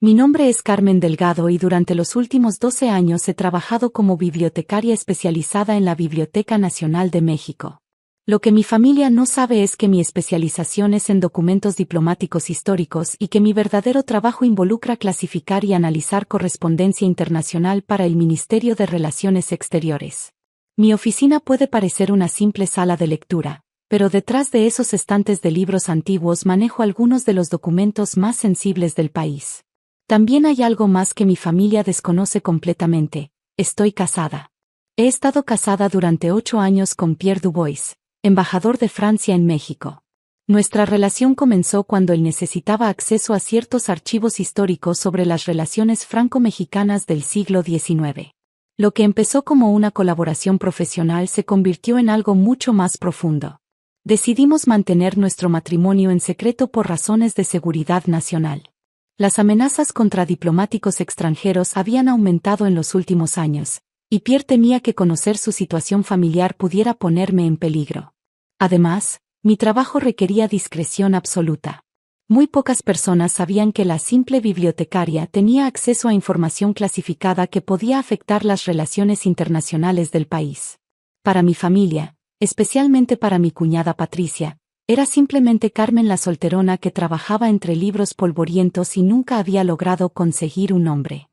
Mi nombre es Carmen Delgado y durante los últimos 12 años he trabajado como bibliotecaria especializada en la Biblioteca Nacional de México. Lo que mi familia no sabe es que mi especialización es en documentos diplomáticos históricos y que mi verdadero trabajo involucra clasificar y analizar correspondencia internacional para el Ministerio de Relaciones Exteriores. Mi oficina puede parecer una simple sala de lectura, pero detrás de esos estantes de libros antiguos manejo algunos de los documentos más sensibles del país. También hay algo más que mi familia desconoce completamente: estoy casada. He estado casada durante 8 años con Pierre Dubois, embajador de Francia en México. Nuestra relación comenzó cuando él necesitaba acceso a ciertos archivos históricos sobre las relaciones franco-mexicanas del siglo XIX. Lo que empezó como una colaboración profesional se convirtió en algo mucho más profundo. Decidimos mantener nuestro matrimonio en secreto por razones de seguridad nacional. Las amenazas contra diplomáticos extranjeros habían aumentado en los últimos años, y Pierre temía que conocer su situación familiar pudiera ponerme en peligro. Además, mi trabajo requería discreción absoluta. Muy pocas personas sabían que la simple bibliotecaria tenía acceso a información clasificada que podía afectar las relaciones internacionales del país. Para mi familia, especialmente para mi cuñada Patricia, era simplemente Carmen la solterona que trabajaba entre libros polvorientos y nunca había logrado conseguir un hombre.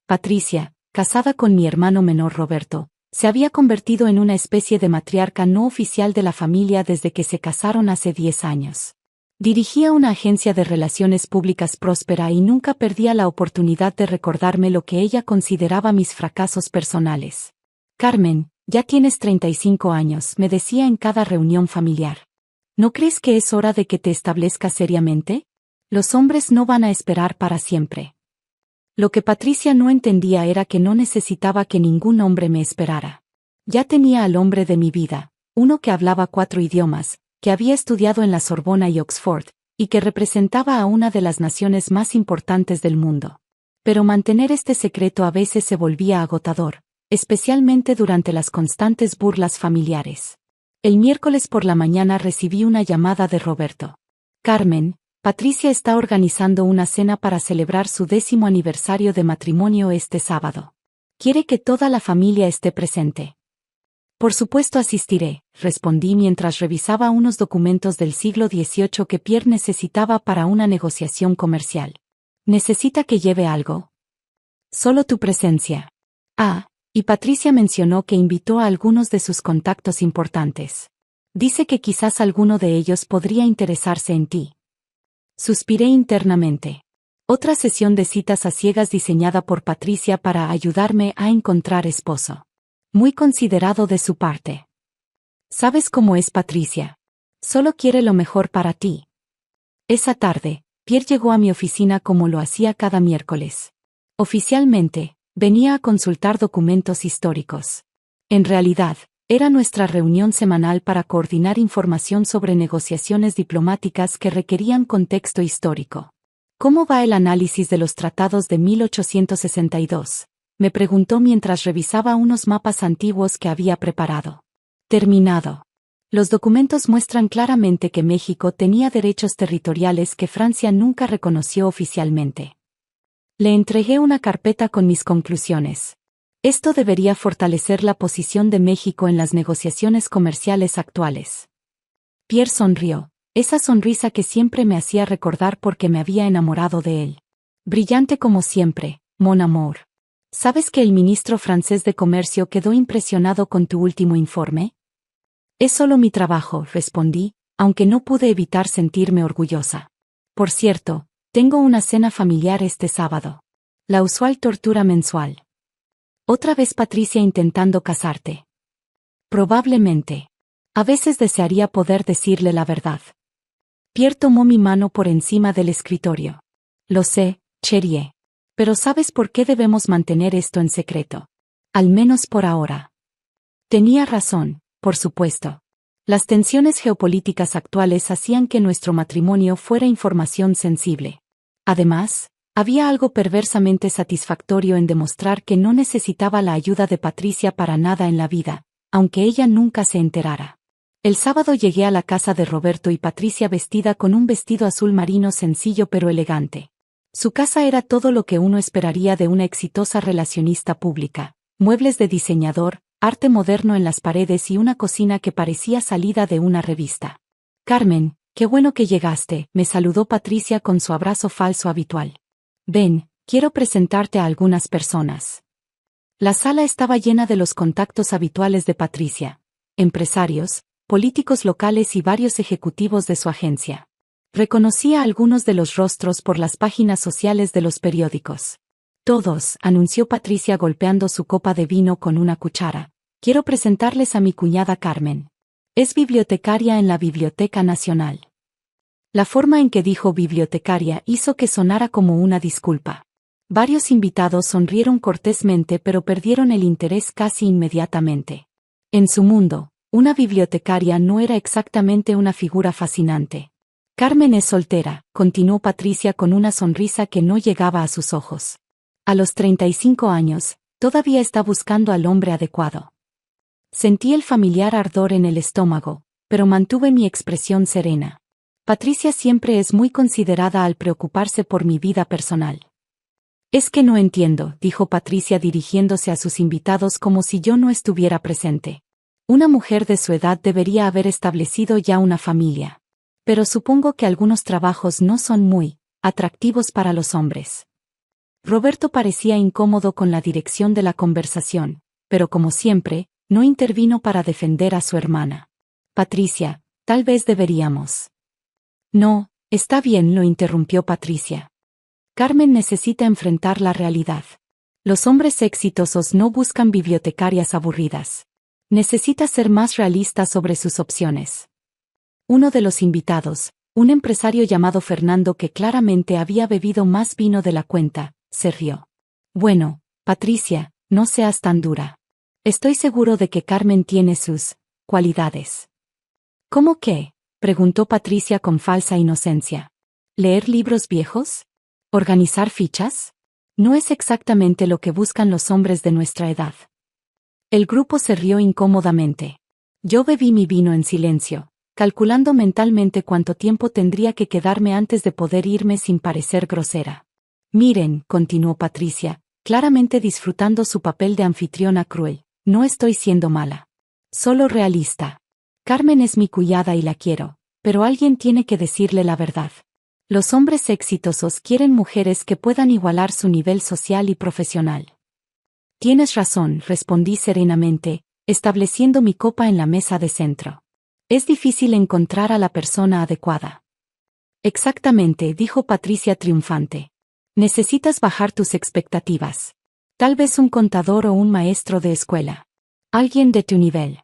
Patricia, casada con mi hermano menor Roberto, se había convertido en una especie de matriarca no oficial de la familia desde que se casaron hace 10 años. Dirigía una agencia de relaciones públicas próspera y nunca perdía la oportunidad de recordarme lo que ella consideraba mis fracasos personales. Carmen, ya tienes 35 años, me decía en cada reunión familiar. ¿No crees que es hora de que te establezcas seriamente? Los hombres no van a esperar para siempre. Lo que Patricia no entendía era que no necesitaba que ningún hombre me esperara. Ya tenía al hombre de mi vida, uno que hablaba 4 idiomas, que había estudiado en la Sorbona y Oxford, y que representaba a una de las naciones más importantes del mundo. Pero mantener este secreto a veces se volvía agotador, especialmente durante las constantes burlas familiares. El miércoles por la mañana recibí una llamada de Roberto. Carmen, Patricia está organizando una cena para celebrar su 10º aniversario de matrimonio este sábado. Quiere que toda la familia esté presente. Por supuesto asistiré, respondí mientras revisaba unos documentos del siglo XVIII que Pierre necesitaba para una negociación comercial. ¿Necesita que lleve algo? Solo tu presencia. Y Patricia mencionó que invitó a algunos de sus contactos importantes. Dice que quizás alguno de ellos podría interesarse en ti. Suspiré internamente. Otra sesión de citas a ciegas diseñada por Patricia para ayudarme a encontrar esposo. Muy considerado de su parte. ¿Sabes cómo es Patricia? Solo quiere lo mejor para ti. Esa tarde, Pierre llegó a mi oficina como lo hacía cada miércoles. Oficialmente, venía a consultar documentos históricos. En realidad, era nuestra reunión semanal para coordinar información sobre negociaciones diplomáticas que requerían contexto histórico. ¿Cómo va el análisis de los tratados de 1862? Me preguntó mientras revisaba unos mapas antiguos que había preparado. Terminado. Los documentos muestran claramente que México tenía derechos territoriales que Francia nunca reconoció oficialmente. Le entregué una carpeta con mis conclusiones. Esto debería fortalecer la posición de México en las negociaciones comerciales actuales. Pierre sonrió, esa sonrisa que siempre me hacía recordar porque me había enamorado de él. Brillante como siempre, mon amour. ¿Sabes que el ministro francés de Comercio quedó impresionado con tu último informe? Es solo mi trabajo, respondí, aunque no pude evitar sentirme orgullosa. Por cierto, tengo una cena familiar este sábado. La usual tortura mensual. ¿Otra vez Patricia intentando casarte? Probablemente. A veces desearía poder decirle la verdad. Pierre tomó mi mano por encima del escritorio. Lo sé, chérie. Pero ¿sabes por qué debemos mantener esto en secreto? Al menos por ahora. Tenía razón, por supuesto. Las tensiones geopolíticas actuales hacían que nuestro matrimonio fuera información sensible. Además, había algo perversamente satisfactorio en demostrar que no necesitaba la ayuda de Patricia para nada en la vida, aunque ella nunca se enterara. El sábado llegué a la casa de Roberto y Patricia vestida con un vestido azul marino sencillo pero elegante. Su casa era todo lo que uno esperaría de una exitosa relacionista pública: muebles de diseñador, arte moderno en las paredes y una cocina que parecía salida de una revista. «Carmen, qué bueno que llegaste», me saludó Patricia con su abrazo falso habitual. «Ven, quiero presentarte a algunas personas». La sala estaba llena de los contactos habituales de Patricia: empresarios, políticos locales y varios ejecutivos de su agencia. Reconocía a algunos de los rostros por las páginas sociales de los periódicos. «Todos», anunció Patricia golpeando su copa de vino con una cuchara, «quiero presentarles a mi cuñada Carmen. Es bibliotecaria en la Biblioteca Nacional». La forma en que dijo bibliotecaria hizo que sonara como una disculpa. Varios invitados sonrieron cortésmente pero perdieron el interés casi inmediatamente. En su mundo, una bibliotecaria no era exactamente una figura fascinante. «Carmen es soltera», continuó Patricia con una sonrisa que no llegaba a sus ojos. «A los 35 años, todavía está buscando al hombre adecuado». Sentí el familiar ardor en el estómago, pero mantuve mi expresión serena. Patricia siempre es muy considerada al preocuparse por mi vida personal. «Es que no entiendo», dijo Patricia dirigiéndose a sus invitados como si yo no estuviera presente. «Una mujer de su edad debería haber establecido ya una familia. Pero supongo que algunos trabajos no son muy atractivos para los hombres». Roberto parecía incómodo con la dirección de la conversación, pero como siempre, no intervino para defender a su hermana. «Patricia, tal vez deberíamos». «No, está bien», lo interrumpió Patricia. «Carmen necesita enfrentar la realidad. Los hombres exitosos no buscan bibliotecarias aburridas. Necesita ser más realista sobre sus opciones». Uno de los invitados, un empresario llamado Fernando que claramente había bebido más vino de la cuenta, se rió. «Bueno, Patricia, no seas tan dura. Estoy seguro de que Carmen tiene sus cualidades». «¿Cómo qué?», preguntó Patricia con falsa inocencia. «¿Leer libros viejos? ¿Organizar fichas? No es exactamente lo que buscan los hombres de nuestra edad». El grupo se rió incómodamente. Yo bebí mi vino en silencio, calculando mentalmente cuánto tiempo tendría que quedarme antes de poder irme sin parecer grosera. «Miren», continuó Patricia, claramente disfrutando su papel de anfitriona cruel, «no estoy siendo mala. Solo realista. Carmen es mi cuñada y la quiero, pero alguien tiene que decirle la verdad. Los hombres exitosos quieren mujeres que puedan igualar su nivel social y profesional». «Tienes razón», respondí serenamente, estableciendo mi copa en la mesa de centro. «Es difícil encontrar a la persona adecuada». «Exactamente», dijo Patricia triunfante. «Necesitas bajar tus expectativas. Tal vez un contador o un maestro de escuela. Alguien de tu nivel».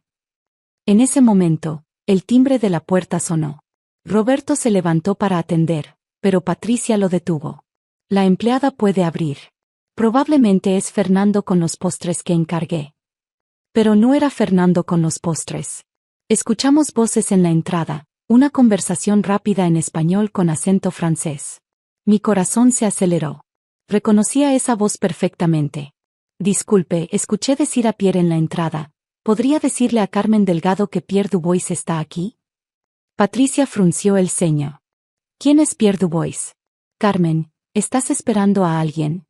En ese momento, el timbre de la puerta sonó. Roberto se levantó para atender, pero Patricia lo detuvo. «La empleada puede abrir. Probablemente es Fernando con los postres que encargué». Pero no era Fernando con los postres. Escuchamos voces en la entrada, una conversación rápida en español con acento francés. Mi corazón se aceleró. Reconocía esa voz perfectamente. «Disculpe», escuché decir a Pierre en la entrada. «¿Podría decirle a Carmen Delgado que Pierre Dubois está aquí?» Patricia frunció el ceño. «¿Quién es Pierre Dubois?» «Carmen, ¿estás esperando a alguien?»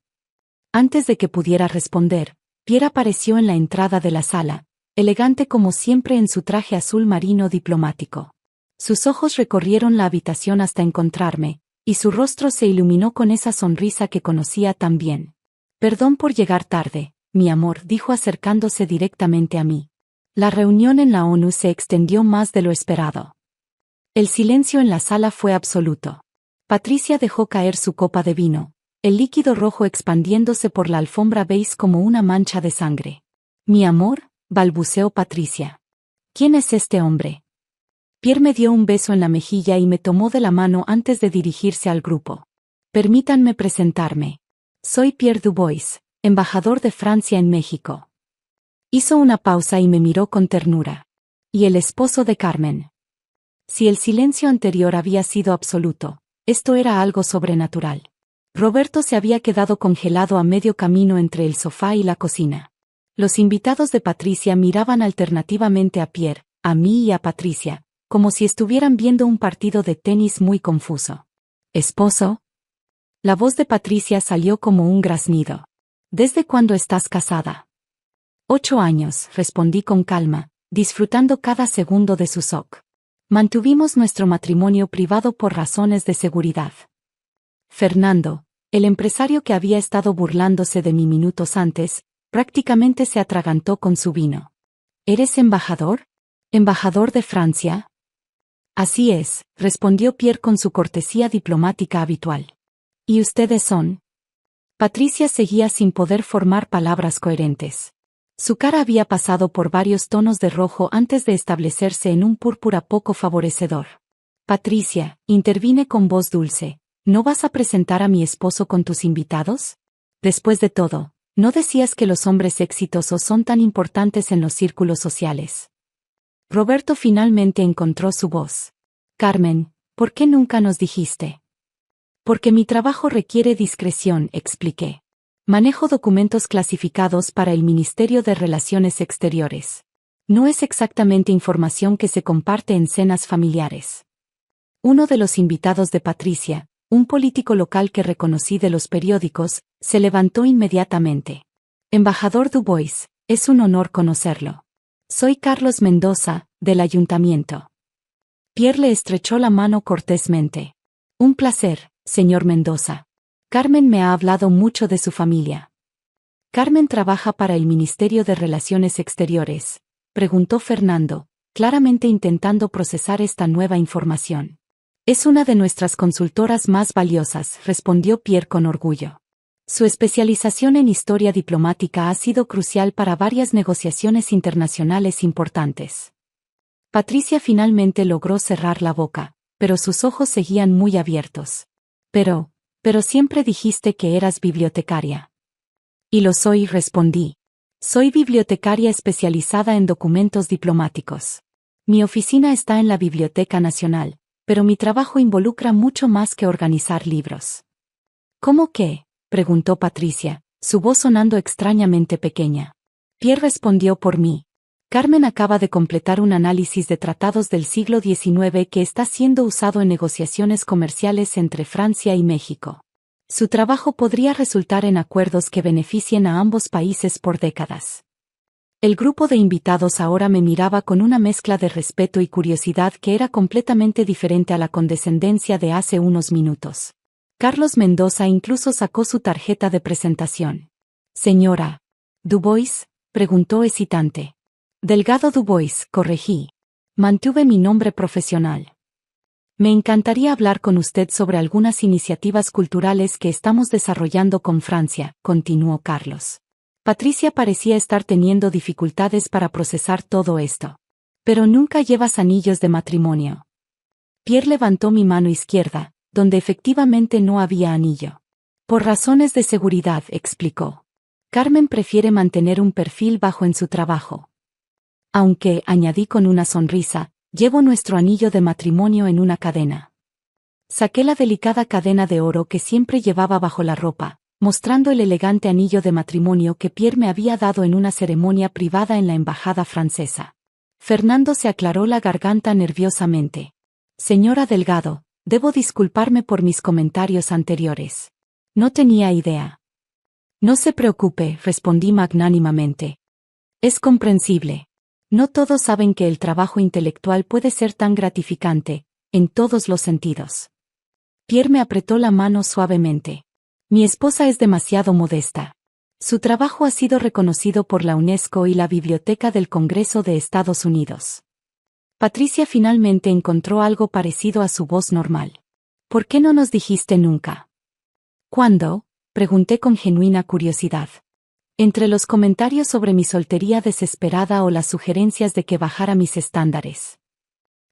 Antes de que pudiera responder, Pierre apareció en la entrada de la sala, elegante como siempre en su traje azul marino diplomático. Sus ojos recorrieron la habitación hasta encontrarme, y su rostro se iluminó con esa sonrisa que conocía tan bien. «Perdón por llegar tarde, mi amor», dijo acercándose directamente a mí. La reunión en la ONU se extendió más de lo esperado. El silencio en la sala fue absoluto. Patricia dejó caer su copa de vino, el líquido rojo expandiéndose por la alfombra beige como una mancha de sangre. «Mi amor», balbuceó Patricia. «¿Quién es este hombre?» Pierre me dio un beso en la mejilla y me tomó de la mano antes de dirigirse al grupo. «Permítanme presentarme. Soy Pierre Dubois, embajador de Francia en México». Hizo una pausa y me miró con ternura. «¿Y el esposo de Carmen?» Si el silencio anterior había sido absoluto, esto era algo sobrenatural. Roberto se había quedado congelado a medio camino entre el sofá y la cocina. Los invitados de Patricia miraban alternativamente a Pierre, a mí y a Patricia, como si estuvieran viendo un partido de tenis muy confuso. «¿Esposo?», La voz de Patricia salió como un graznido. ¿Desde cuándo estás casada? 8 años, respondí con calma, disfrutando cada segundo de su shock. Mantuvimos nuestro matrimonio privado por razones de seguridad. Fernando, el empresario que había estado burlándose de mí minutos antes, prácticamente se atragantó con su vino. ¿Eres embajador? ¿Embajador de Francia? Así es, respondió Pierre con su cortesía diplomática habitual. ¿Y ustedes son? Patricia seguía sin poder formar palabras coherentes. Su cara había pasado por varios tonos de rojo antes de establecerse en un púrpura poco favorecedor. Patricia, intervine con voz dulce, ¿no vas a presentar a mi esposo con tus invitados? Después de todo, ¿no decías que los hombres exitosos son tan importantes en los círculos sociales? Roberto finalmente encontró su voz. Carmen, ¿por qué nunca nos dijiste? Porque mi trabajo requiere discreción, expliqué. Manejo documentos clasificados para el Ministerio de Relaciones Exteriores. No es exactamente información que se comparte en cenas familiares. Uno de los invitados de Patricia, un político local que reconocí de los periódicos, se levantó inmediatamente. Embajador Dubois, es un honor conocerlo. Soy Carlos Mendoza, del ayuntamiento. Pierre le estrechó la mano cortésmente. Un placer, señor Mendoza. Carmen me ha hablado mucho de su familia. ¿Carmen trabaja para el Ministerio de Relaciones Exteriores?, preguntó Fernando, claramente intentando procesar esta nueva información. Es una de nuestras consultoras más valiosas, respondió Pierre con orgullo. Su especialización en historia diplomática ha sido crucial para varias negociaciones internacionales importantes. Patricia finalmente logró cerrar la boca, pero sus ojos seguían muy abiertos. Pero siempre dijiste que eras bibliotecaria. Y lo soy, respondí. Soy bibliotecaria especializada en documentos diplomáticos. Mi oficina está en la Biblioteca Nacional, pero mi trabajo involucra mucho más que organizar libros. ¿Cómo qué?, preguntó Patricia, su voz sonando extrañamente pequeña. Pierre respondió por mí. Carmen acaba de completar un análisis de tratados del siglo XIX que está siendo usado en negociaciones comerciales entre Francia y México. Su trabajo podría resultar en acuerdos que beneficien a ambos países por décadas. El grupo de invitados ahora me miraba con una mezcla de respeto y curiosidad que era completamente diferente a la condescendencia de hace unos minutos. Carlos Mendoza incluso sacó su tarjeta de presentación. Señora Dubois, preguntó hesitante. Delgado Dubois, corregí. Mantuve mi nombre profesional. Me encantaría hablar con usted sobre algunas iniciativas culturales que estamos desarrollando con Francia, continuó Carlos. Patricia parecía estar teniendo dificultades para procesar todo esto. Pero nunca llevas anillos de matrimonio. Pierre levantó mi mano izquierda, donde efectivamente no había anillo. Por razones de seguridad, explicó. Carmen prefiere mantener un perfil bajo en su trabajo. Aunque, añadí con una sonrisa, llevo nuestro anillo de matrimonio en una cadena. Saqué la delicada cadena de oro que siempre llevaba bajo la ropa, mostrando el elegante anillo de matrimonio que Pierre me había dado en una ceremonia privada en la embajada francesa. Fernando se aclaró la garganta nerviosamente. Señora Delgado, debo disculparme por mis comentarios anteriores. No tenía idea. No se preocupe, respondí magnánimamente. Es comprensible. No todos saben que el trabajo intelectual puede ser tan gratificante, en todos los sentidos. Pierre me apretó la mano suavemente. Mi esposa es demasiado modesta. Su trabajo ha sido reconocido por la UNESCO y la Biblioteca del Congreso de Estados Unidos. Patricia finalmente encontró algo parecido a su voz normal. ¿Por qué no nos dijiste nunca? ¿Cuándo?, pregunté con genuina curiosidad. Entre los comentarios sobre mi soltería desesperada o las sugerencias de que bajara mis estándares.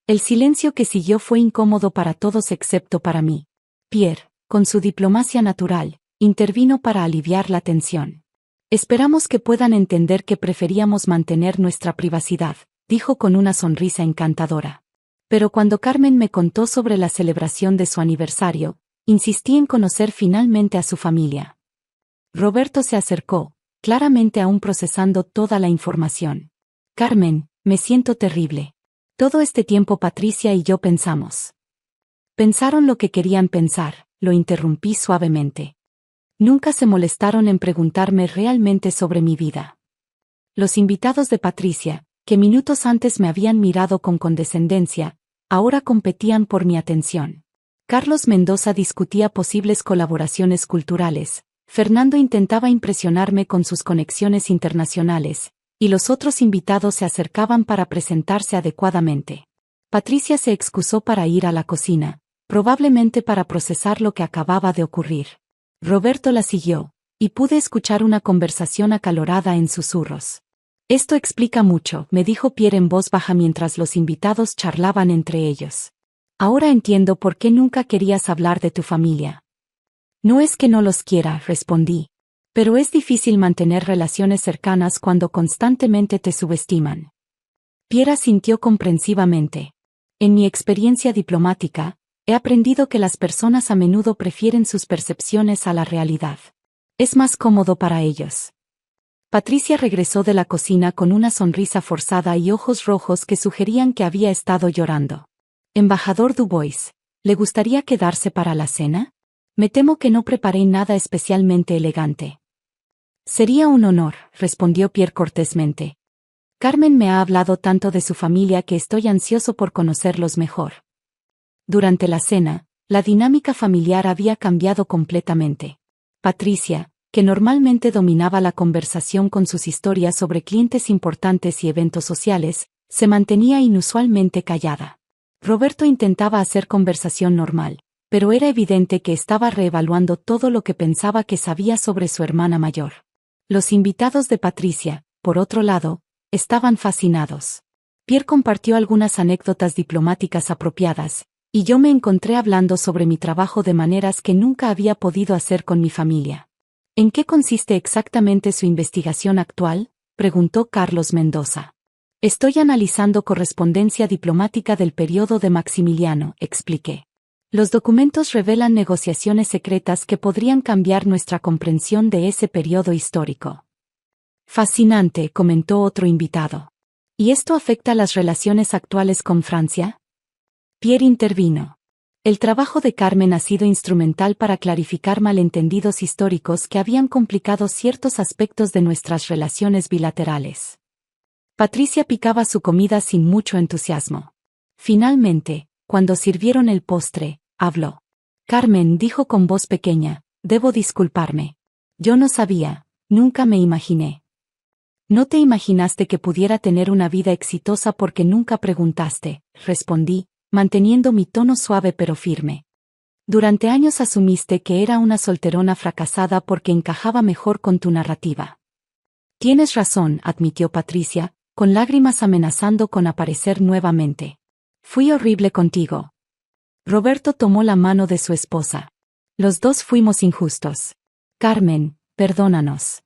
El silencio que siguió fue incómodo para todos excepto para mí. Pierre, con su diplomacia natural, intervino para aliviar la tensión. Esperamos que puedan entender que preferíamos mantener nuestra privacidad, dijo con una sonrisa encantadora. Pero cuando Carmen me contó sobre la celebración de su aniversario, insistí en conocer finalmente a su familia. Roberto se acercó, claramente aún procesando toda la información. Carmen, me siento terrible. Todo este tiempo Patricia y yo pensamos. Pensaron lo que querían pensar, lo interrumpí suavemente. Nunca se molestaron en preguntarme realmente sobre mi vida. Los invitados de Patricia, que minutos antes me habían mirado con condescendencia, ahora competían por mi atención. Carlos Mendoza discutía posibles colaboraciones culturales, Fernando intentaba impresionarme con sus conexiones internacionales, y los otros invitados se acercaban para presentarse adecuadamente. Patricia se excusó para ir a la cocina, probablemente para procesar lo que acababa de ocurrir. Roberto la siguió, y pude escuchar una conversación acalorada en susurros. Esto explica mucho, me dijo Pierre en voz baja mientras los invitados charlaban entre ellos. Ahora entiendo por qué nunca querías hablar de tu familia. No es que no los quiera, respondí. Pero es difícil mantener relaciones cercanas cuando constantemente te subestiman. Pierre asintió comprensivamente. En mi experiencia diplomática, he aprendido que las personas a menudo prefieren sus percepciones a la realidad. Es más cómodo para ellos. Patricia regresó de la cocina con una sonrisa forzada y ojos rojos que sugerían que había estado llorando. Embajador Dubois, ¿le gustaría quedarse para la cena? Me temo que no preparé nada especialmente elegante. Sería un honor, respondió Pierre cortésmente. Carmen me ha hablado tanto de su familia que estoy ansioso por conocerlos mejor. Durante la cena, la dinámica familiar había cambiado completamente. Patricia, que normalmente dominaba la conversación con sus historias sobre clientes importantes y eventos sociales, se mantenía inusualmente callada. Roberto intentaba hacer conversación normal, pero era evidente que estaba reevaluando todo lo que pensaba que sabía sobre su hermana mayor. Los invitados de Patricia, por otro lado, estaban fascinados. Pierre compartió algunas anécdotas diplomáticas apropiadas, y yo me encontré hablando sobre mi trabajo de maneras que nunca había podido hacer con mi familia. ¿En qué consiste exactamente su investigación actual?, preguntó Carlos Mendoza. Estoy analizando correspondencia diplomática del periodo de Maximiliano, expliqué. Los documentos revelan negociaciones secretas que podrían cambiar nuestra comprensión de ese periodo histórico. Fascinante, comentó otro invitado. ¿Y esto afecta las relaciones actuales con Francia? Pierre intervino. El trabajo de Carmen ha sido instrumental para clarificar malentendidos históricos que habían complicado ciertos aspectos de nuestras relaciones bilaterales. Patricia picaba su comida sin mucho entusiasmo. Finalmente, cuando sirvieron el postre, habló. Carmen dijo con voz pequeña, debo disculparme. Yo no sabía, nunca me imaginé. No te imaginaste que pudiera tener una vida exitosa porque nunca preguntaste, respondí, manteniendo mi tono suave pero firme. Durante años asumiste que era una solterona fracasada porque encajaba mejor con tu narrativa. Tienes razón, admitió Patricia, con lágrimas amenazando con aparecer nuevamente. Fui horrible contigo. Roberto tomó la mano de su esposa. Los dos fuimos injustos. Carmen, perdónanos.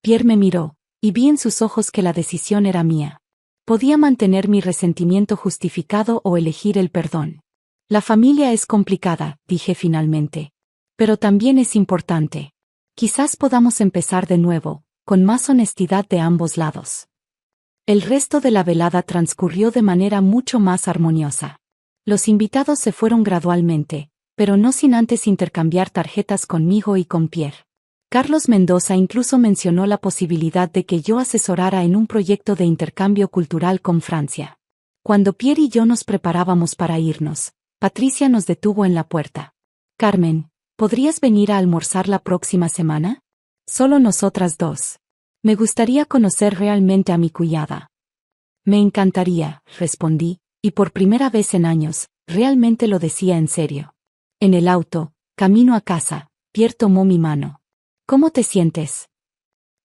Pierre me miró, y vi en sus ojos que la decisión era mía. Podía mantener mi resentimiento justificado o elegir el perdón. La familia es complicada, dije finalmente. Pero también es importante. Quizás podamos empezar de nuevo, con más honestidad de ambos lados. El resto de la velada transcurrió de manera mucho más armoniosa. Los invitados se fueron gradualmente, pero no sin antes intercambiar tarjetas conmigo y con Pierre. Carlos Mendoza incluso mencionó la posibilidad de que yo asesorara en un proyecto de intercambio cultural con Francia. Cuando Pierre y yo nos preparábamos para irnos, Patricia nos detuvo en la puerta. Carmen, ¿podrías venir a almorzar la próxima semana? Solo nosotras dos. Me gustaría conocer realmente a mi cuñada. Me encantaría, respondí, y por primera vez en años, realmente lo decía en serio. En el auto, camino a casa, Pierre tomó mi mano. ¿Cómo te sientes?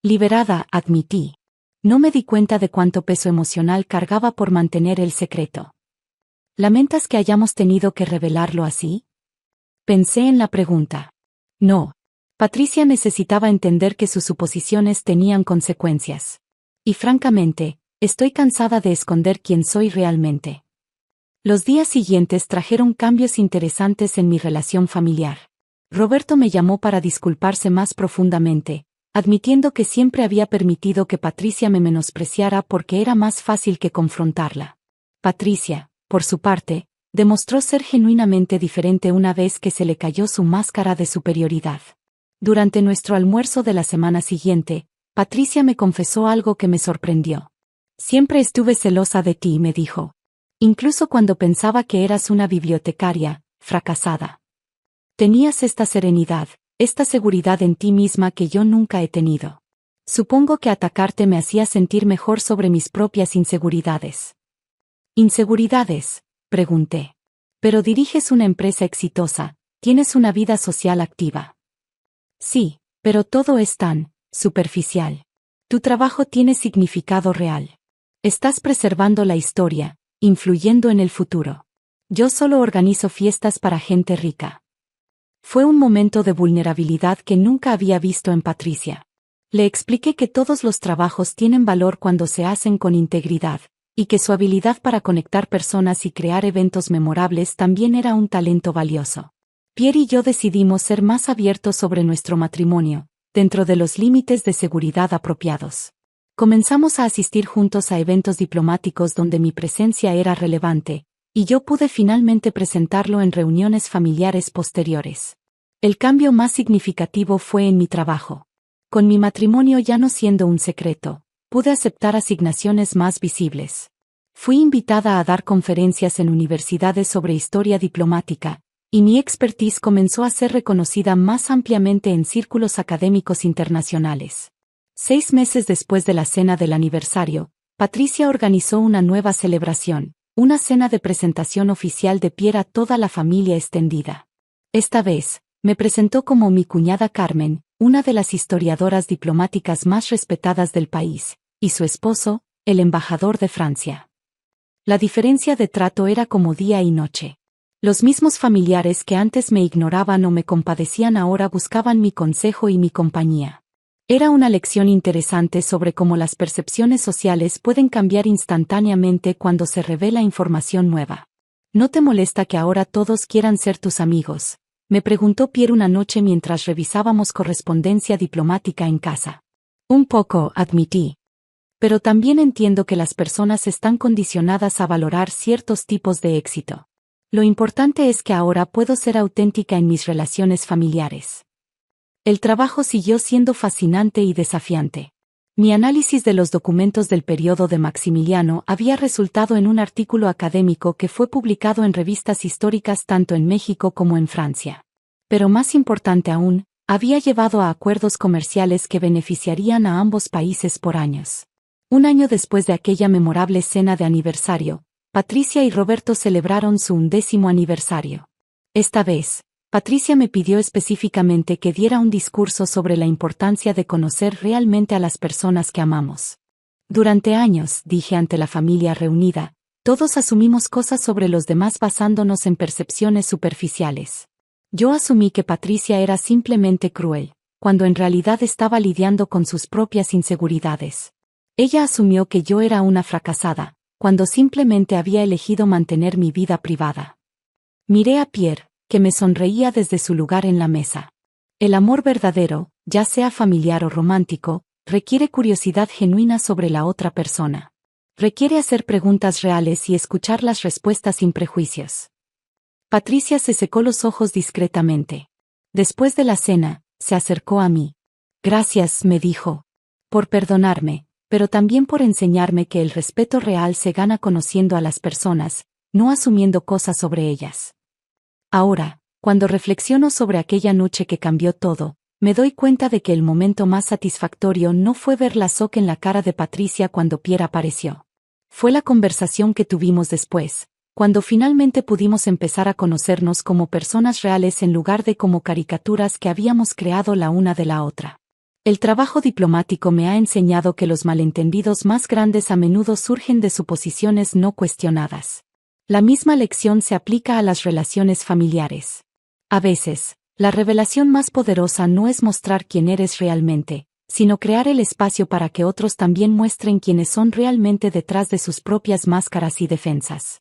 Liberada, admití. No me di cuenta de cuánto peso emocional cargaba por mantener el secreto. ¿Lamentas que hayamos tenido que revelarlo así? Pensé en la pregunta. No. Patricia necesitaba entender que sus suposiciones tenían consecuencias. Y francamente, estoy cansada de esconder quién soy realmente. Los días siguientes trajeron cambios interesantes en mi relación familiar. Roberto me llamó para disculparse más profundamente, admitiendo que siempre había permitido que Patricia me menospreciara porque era más fácil que confrontarla. Patricia, por su parte, Demostró ser genuinamente diferente una vez que se le cayó su máscara de superioridad. Durante nuestro almuerzo de la semana siguiente, Patricia me confesó algo que me sorprendió. Siempre estuve celosa de ti, me dijo. Incluso cuando pensaba que eras una bibliotecaria, fracasada. Tenías esta serenidad, esta seguridad en ti misma que yo nunca he tenido. Supongo que atacarte me hacía sentir mejor sobre mis propias inseguridades. ¿Inseguridades?, pregunté. Pero diriges una empresa exitosa, tienes una vida social activa. Sí, pero todo es tan superficial. Tu trabajo tiene significado real. Estás preservando la historia, influyendo en el futuro. Yo solo organizo fiestas para gente rica. Fue un momento de vulnerabilidad que nunca había visto en Patricia. Le expliqué que todos los trabajos tienen valor cuando se hacen con integridad, y que su habilidad para conectar personas y crear eventos memorables también era un talento valioso. Pierre y yo decidimos ser más abiertos sobre nuestro matrimonio, dentro de los límites de seguridad apropiados. Comenzamos a asistir juntos a eventos diplomáticos donde mi presencia era relevante, y yo pude finalmente presentarlo en reuniones familiares posteriores. El cambio más significativo fue en mi trabajo. Con mi matrimonio ya no siendo un secreto, pude aceptar asignaciones más visibles. Fui invitada a dar conferencias en universidades sobre historia diplomática, y mi expertise comenzó a ser reconocida más ampliamente en círculos académicos internacionales. 6 meses después de la cena del aniversario, Patricia organizó una nueva celebración, una cena de presentación oficial de Pierre a toda la familia extendida. Esta vez, me presentó como mi cuñada Carmen, una de las historiadoras diplomáticas más respetadas del país, y su esposo, el embajador de Francia. La diferencia de trato era como día y noche. Los mismos familiares que antes me ignoraban o me compadecían ahora buscaban mi consejo y mi compañía. Era una lección interesante sobre cómo las percepciones sociales pueden cambiar instantáneamente cuando se revela información nueva. ¿No te molesta que ahora todos quieran ser tus amigos?, me preguntó Pierre una noche mientras revisábamos correspondencia diplomática en casa. Un poco, admití. Pero también entiendo que las personas están condicionadas a valorar ciertos tipos de éxito. Lo importante es que ahora puedo ser auténtica en mis relaciones familiares. El trabajo siguió siendo fascinante y desafiante. Mi análisis de los documentos del periodo de Maximiliano había resultado en un artículo académico que fue publicado en revistas históricas tanto en México como en Francia. Pero más importante aún, había llevado a acuerdos comerciales que beneficiarían a ambos países por años. Un año después de aquella memorable cena de aniversario, Patricia y Roberto celebraron su 11º aniversario. Esta vez, Patricia me pidió específicamente que diera un discurso sobre la importancia de conocer realmente a las personas que amamos. Durante años, dije ante la familia reunida, todos asumimos cosas sobre los demás basándonos en percepciones superficiales. Yo asumí que Patricia era simplemente cruel, cuando en realidad estaba lidiando con sus propias inseguridades. Ella asumió que yo era una fracasada, cuando simplemente había elegido mantener mi vida privada. Miré a Pierre, que me sonreía desde su lugar en la mesa. El amor verdadero, ya sea familiar o romántico, requiere curiosidad genuina sobre la otra persona. Requiere hacer preguntas reales y escuchar las respuestas sin prejuicios. Patricia se secó los ojos discretamente. Después de la cena, se acercó a mí. Gracias, me dijo, por perdonarme, pero también por enseñarme que el respeto real se gana conociendo a las personas, no asumiendo cosas sobre ellas. Ahora, cuando reflexiono sobre aquella noche que cambió todo, me doy cuenta de que el momento más satisfactorio no fue ver la shock en la cara de Patricia cuando Pierre apareció. Fue la conversación que tuvimos después, cuando finalmente pudimos empezar a conocernos como personas reales en lugar de como caricaturas que habíamos creado la una de la otra. El trabajo diplomático me ha enseñado que los malentendidos más grandes a menudo surgen de suposiciones no cuestionadas. La misma lección se aplica a las relaciones familiares. A veces, la revelación más poderosa no es mostrar quién eres realmente, sino crear el espacio para que otros también muestren quiénes son realmente detrás de sus propias máscaras y defensas.